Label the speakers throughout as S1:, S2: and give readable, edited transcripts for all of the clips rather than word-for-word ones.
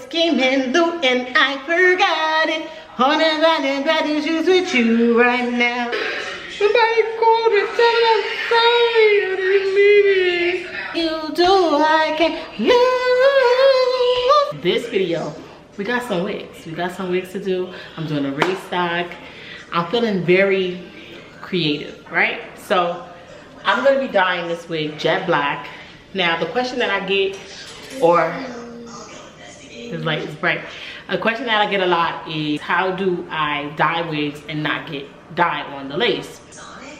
S1: scheming, loot, and I forgot it. On a riding bad issues with you right now. Somebody called and tell them sorry, I didn't mean it. You do, I can't lose. This video, we got some wigs. We got some wigs to do. I'm doing a restock. I'm feeling very creative, right? So I'm gonna be dyeing this wig jet black. Now the question that I get, or this light is bright. A question that I get a lot is, how do I dye wigs and not get dye on the lace?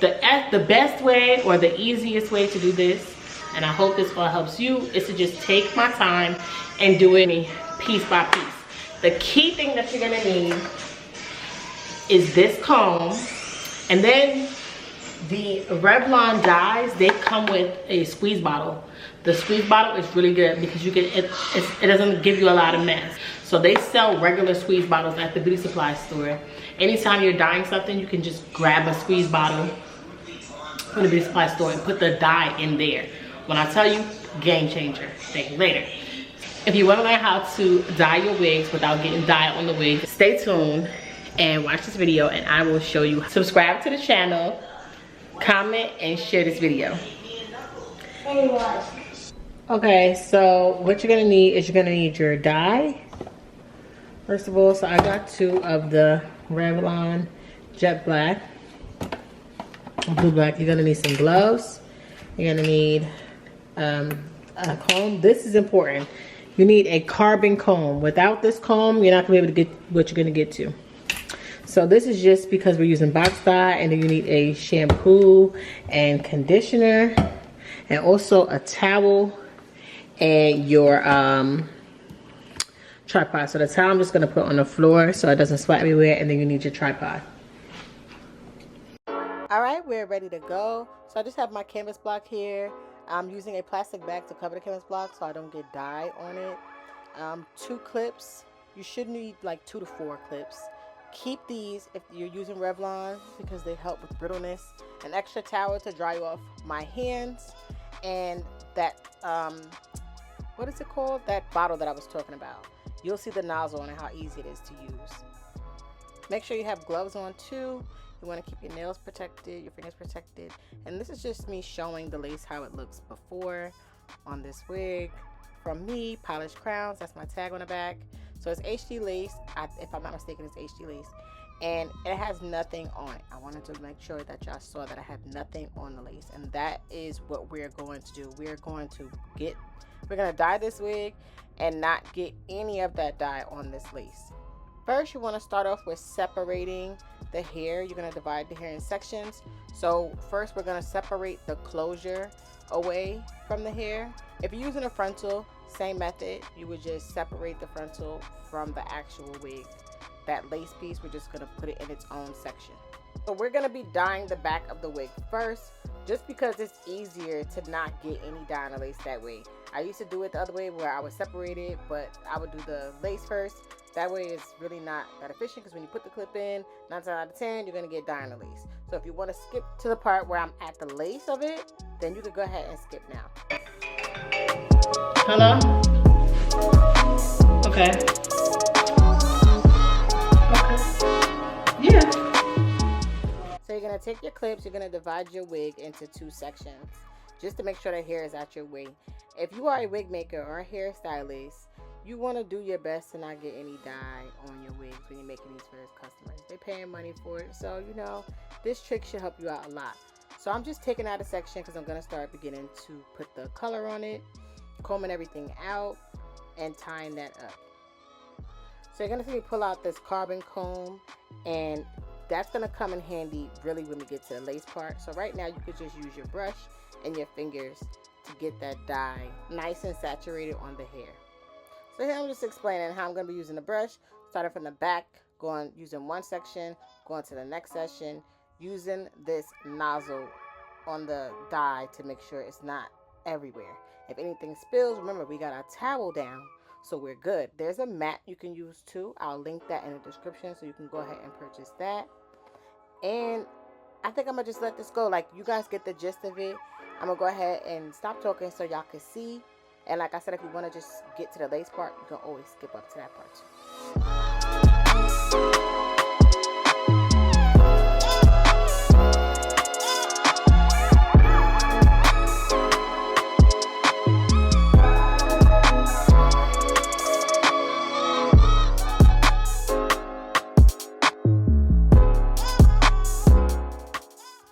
S1: The best way, or the easiest way to do this, and I hope this all helps you, is to just take my time and do it piece by piece. The key thing that you're gonna need is this comb, and then the Revlon dyes, they come with a squeeze bottle. The squeeze bottle is really good because you can it doesn't give you a lot of mess. So they sell regular squeeze bottles at the beauty supply store. Anytime you're dyeing something, you can just grab a squeeze bottle from the beauty supply store and put the dye in there. When I tell you, game changer. Thank you later. If you want to learn how to dye your wigs without getting dye on the wig, stay tuned and watch this video, and I will show you. Subscribe to the channel, comment, and share this video. Okay, so what you're gonna need is you're gonna need your dye. First of all, so I got 2 of the Revlon Jet Black, Blue Black. You're gonna need some gloves. You're gonna need a comb. This is important. You need a carbon comb. Without this comb, you're not gonna be able to get what you're gonna get to. So this is just because we're using box dye, and then you need a shampoo and conditioner, and also a towel and your tripod. So the towel I'm just gonna put on the floor so it doesn't splat everywhere, and then you need your tripod. All right, we're ready to go. So I just have my canvas block here. I'm using a plastic bag to cover the canvas block so I don't get dye on it. 2 clips. You should need like 2 to 4 clips. Keep these if you're using Revlon because they help with brittleness. An extra towel to dry off my hands, and that what is it called? That bottle that I was talking about. You'll see the nozzle and how easy it is to use. Make sure you have gloves on too. You want to keep your nails protected, your fingers protected. And this is just me showing the lace how it looks before on this wig. From me, Polished Crowns, that's my tag on the back. So it's HD lace, if I'm not mistaken, it's HD lace, and it has nothing on it. I wanted to make sure that y'all saw that I have nothing on the lace, and that is what we're going to do. We're going to dye this wig and not get any of that dye on this lace. First, you want to start off with separating the hair. You're going to divide the hair in sections. So first, we're going to separate the closure away from the hair. If you're using a frontal, same method. You would just separate the frontal from the actual wig. That lace piece, we're just going to put it in its own section. So we're going to be dyeing the back of the wig first, just because it's easier to not get any dye on the lace that way. I used to do it the other way where I would separate it, but I would do the lace first. That way it's really not that efficient, because when you put the clip in, 9 times out of 10, you're going to get dye on the lace. So if you want to skip to the part where I'm at the lace of it, then you can go ahead and skip now. Hello? Okay. Yeah. So you're going to take your clips, you're going to divide your wig into 2 sections, just to make sure the hair is at your way. If you are a wig maker or a hairstylist, you want to do your best to not get any dye on your wigs when you're making these for your customers. They're paying money for it, so you know, this trick should help you out a lot. So I'm just taking out a section because I'm going to start beginning to put the color on it, combing everything out, and tying that up. So you're going to see me pull out this carbon comb, and that's going to come in handy really when we get to the lace part. So right now you could just use your brush and your fingers to get that dye nice and saturated on the hair. So here I'm just explaining how I'm going to be using the brush, starting from the back, using one section, going to the next section, using this nozzle on the dye to make sure it's not everywhere. If anything spills, remember we got our towel down, so we're good. There's a mat you can use too. I'll link that in the description so you can go ahead and purchase that. And I think I'm going to just let this go. Like, you guys get the gist of it. I'm going to go ahead and stop talking so y'all can see. And like I said, if you want to just get to the lace part, you can always skip up to that part too.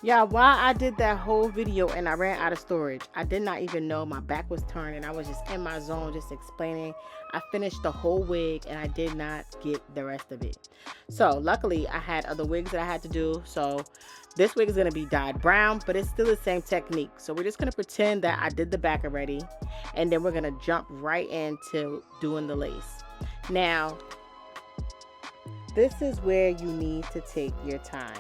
S1: Yeah, while I did that whole video and I ran out of storage, I did not even know my back was turned and I was just in my zone just explaining. I finished the whole wig and I did not get the rest of it. So luckily I had other wigs that I had to do. So this wig is going to be dyed brown, but it's still the same technique. So we're just going to pretend that I did the back already, and then we're going to jump right into doing the lace. Now, this is where you need to take your time,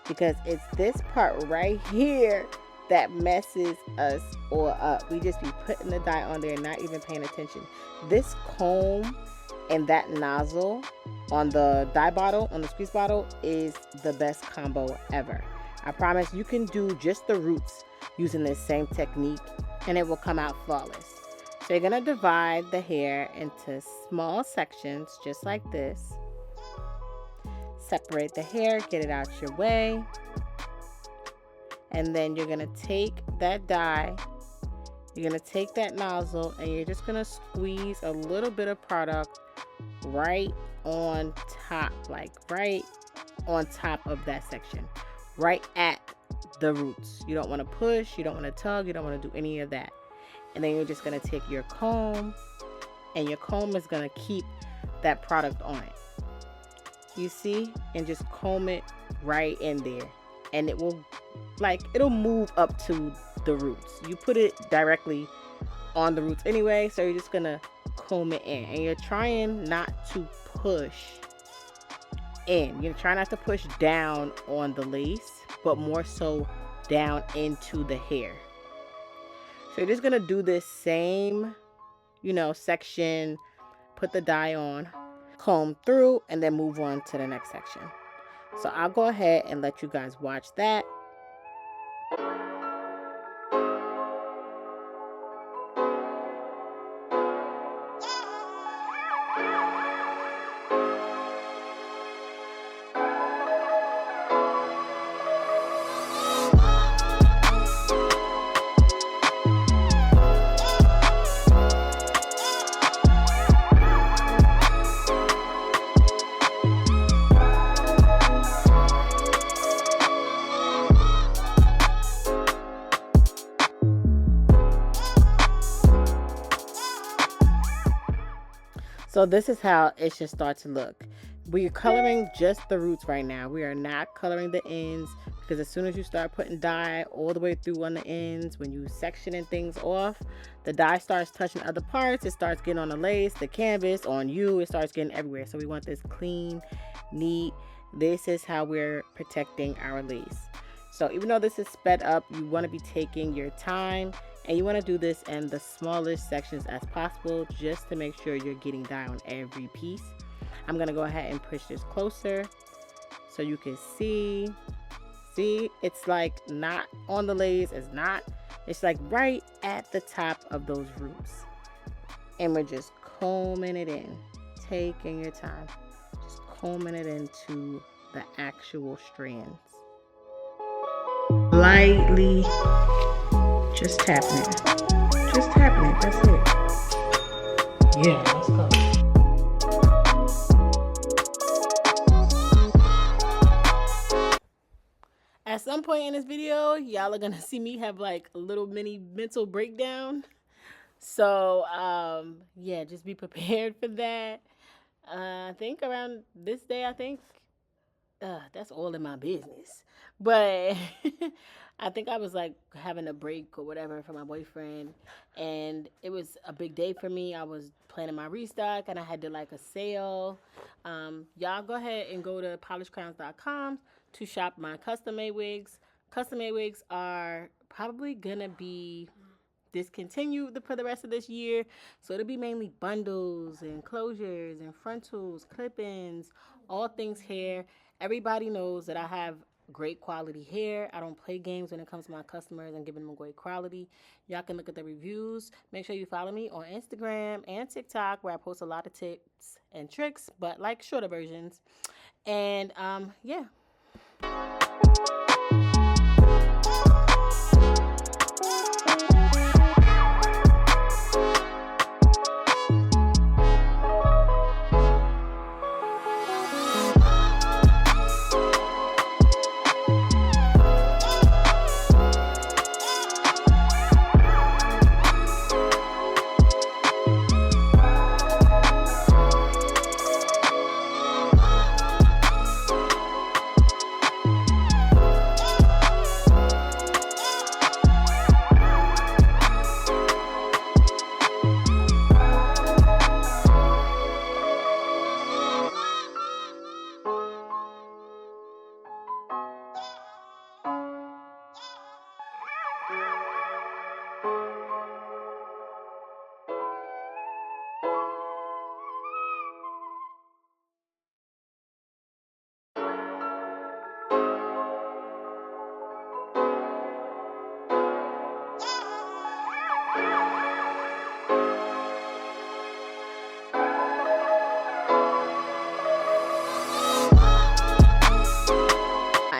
S1: because it's this part right here that messes us all up. We just be putting the dye on there and not even paying attention. This comb and that nozzle on the dye bottle, on the squeeze bottle, is the best combo ever. I promise you can do just the roots using this same technique and it will come out flawless. So you're gonna divide the hair into small sections just like this. Separate the hair, get it out your way. And then you're going to take that dye, you're going to take that nozzle, and you're just going to squeeze a little bit of product right on top, like right on top of that section, right at the roots. You don't want to push, you don't want to tug, you don't want to do any of that. And then you're just going to take your comb, and your comb is going to keep that product on it. You see, and just comb it right in there, and it will, like, it'll move up to the roots. You put it directly on the roots anyway, so you're just gonna comb it in, and you're trying not to push in. You're trying not to push down on the lace, but more so down into the hair. So you're just gonna do this same, section, put the dye on, comb through, and then move on to the next section. So I'll go ahead and let you guys watch that. So this is how it should start to look. We're coloring just the roots right now. We are not coloring the ends, because as soon as you start putting dye all the way through on the ends, when you sectioning things off, the dye starts touching other parts. It starts getting on the lace, the canvas, on you. It starts getting everywhere. So we want this clean, neat. This is how we're protecting our lace. So even though this is sped up, you want to be taking your time, and you want to do this in the smallest sections as possible, just to make sure you're getting dye on every piece. I'm going to go ahead and push this closer so you can see. See, it's like not on the lace. It's like right at the top of those roots. And we're just combing it in, taking your time, just combing it into the actual strands. Lightly, just tapping it. Just tapping it, that's it. Yeah, let's go. At some point in this video, y'all are gonna see me have like a little mini mental breakdown. So, yeah, just be prepared for that. I think around this day, that's all in my business. But I think I was like having a break or whatever for my boyfriend, and it was a big day for me. I was planning my restock, and I had to like a sale. Y'all go ahead and go to polishcrowns.com to shop my custom made wigs. Custom made wigs are probably gonna be discontinued for the rest of this year, so it'll be mainly bundles and closures and frontals, clip-ins, all things hair. Everybody knows that I have great quality hair. I don't play games when it comes to my customers and giving them great quality. Y'all can look at the reviews. Make sure you follow me on Instagram and TikTok, where I post a lot of tips and tricks, but like shorter versions. And yeah.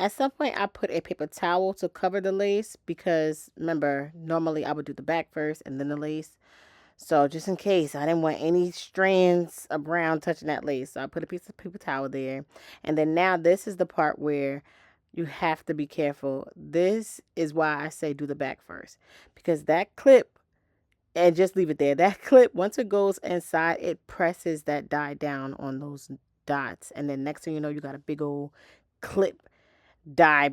S1: At some point, I put a paper towel to cover the lace because, remember, normally I would do the back first and then the lace. So just in case, I didn't want any strands of brown touching that lace. So I put a piece of paper towel there. And then now this is the part where you have to be careful. This is why I say do the back first. Because that clip, and just leave it there. That clip, once it goes inside, it presses that dye down on those dots. And then next thing you know, you got a big old clip dye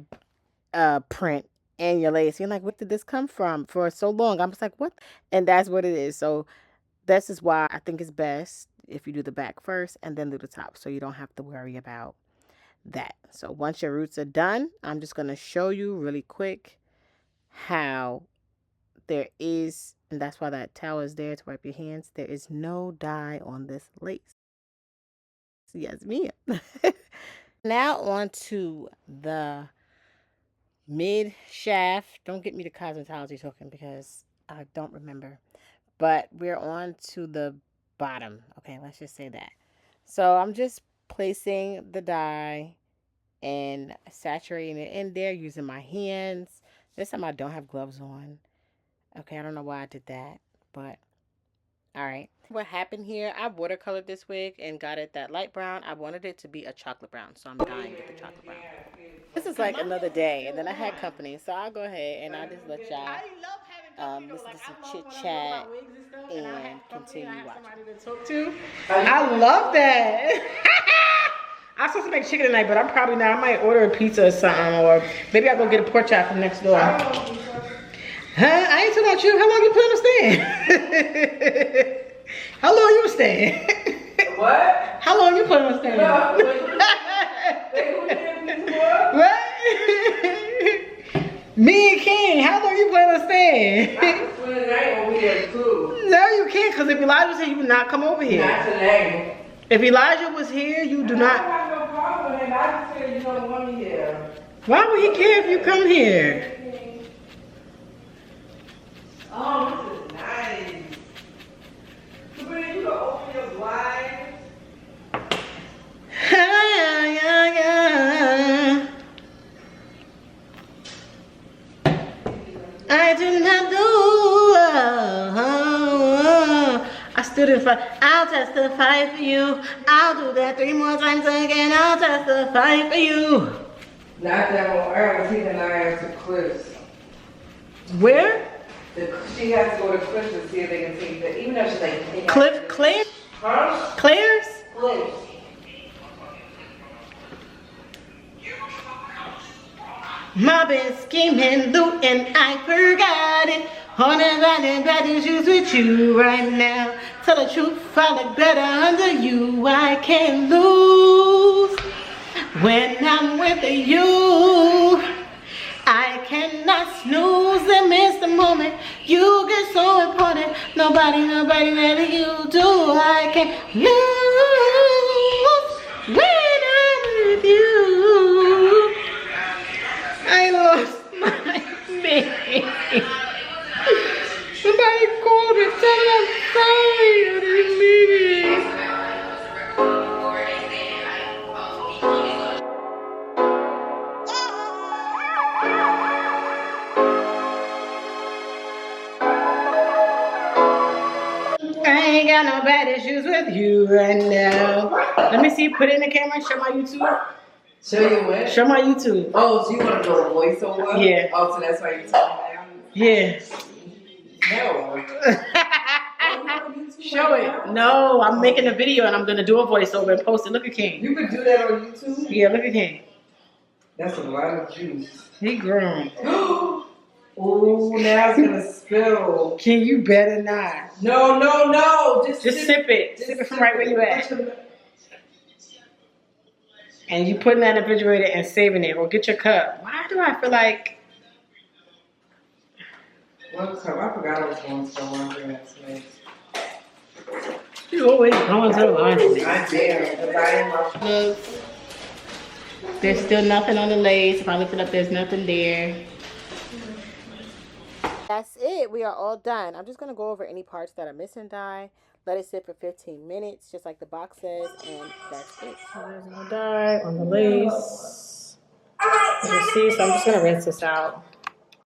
S1: print and your lace. You're like, what did this come from? For so long, I'm just like, what? And that's what it is. So this is why I think it's best if you do the back first and then do the top, so you don't have to worry about that. So once your roots are done, I'm just going to show you really quick how there is, and that's why that towel is there to wipe your hands. There is no dye on this lace. Yes, Mia. Now on to the mid shaft. Don't get me the cosmetology token because I don't remember. But we're on to the bottom. Okay, let's just say that. So I'm just placing the dye and saturating it in there using my hands. This time I don't have gloves on. Okay, I don't know why I did that, but all right. What happened here, I watercolored this wig and got it that light brown. I wanted it to be a chocolate brown, so I'm dying to get the chocolate brown. This is like another day, and then I had company, so I'll go ahead and I'll just let y'all listen to some chit chat and continue watching. I love that. I'm supposed to make chicken tonight, but I'm probably not. I might order a pizza or something, or maybe I'll go get a pork chop from next door. Huh? I ain't talking about you. How long you plan on staying? How long you staying?
S2: What?
S1: How long you plan on staying?
S2: No,
S1: What? Me and King, how long you plan on staying?
S2: I can spend the night over here too.
S1: No, you can't, because if Elijah was here, you would not come over here.
S2: Not today.
S1: If Elijah was here, you do not.
S2: I don't have no problem with him. I just said you don't want me here.
S1: Why would he care if you come here?
S2: Oh, this is nice. Sabrina, you gonna open your blinds?
S1: I do not do. I stood in front. I'll testify for you. I'll do that 3 more times again. I'll testify for you.
S2: Not that one. Earl, he and I have to Cliffs.
S1: Where?
S2: She has to go to Cliffs to see if they can take that. Even though she's like,
S1: Claire?
S2: huh?
S1: Claire's?
S2: Cliffs.
S1: Mobbing, scheming, looting, I forgot it. On and riding bad issues with you right now. Tell the truth, I look better under you. I can't lose when I'm with you. I cannot snooze and miss the moment. You get so important. Nobody better you do. I can't lose when I'm with you. with you right now. Let me see. Put it in the camera. Show my YouTube.
S2: Show you what?
S1: Show my YouTube.
S2: Oh, so you want to go voiceover?
S1: Yeah.
S2: Oh, so that's why you're talking now?
S1: Yeah.
S2: No.
S1: Show it. No, I'm making a video and I'm gonna do a voiceover and post it. Look at King.
S2: You could do that on YouTube?
S1: Yeah, look at King.
S2: That's a lot of juice.
S1: He grown.
S2: Oh, now it's gonna spill.
S1: King, you better not.
S2: No. Just
S1: sip it. Sip it from right where you at. And you putting that in the refrigerator and saving it. Or get your cup. Why do I feel like...
S2: What cup? I forgot I was going to the laundry last night.
S1: You always going to the laundry.
S2: I dare, because I am
S1: Look, there's still nothing on the lace. If I lift it up, there's nothing there. That's it. We are all done. I'm just going to go over any parts that are missing dye. Let it sit for 15 minutes, just like the box says, and that's it. So there's no dye on the lace. As you see, so I'm just going to rinse this out.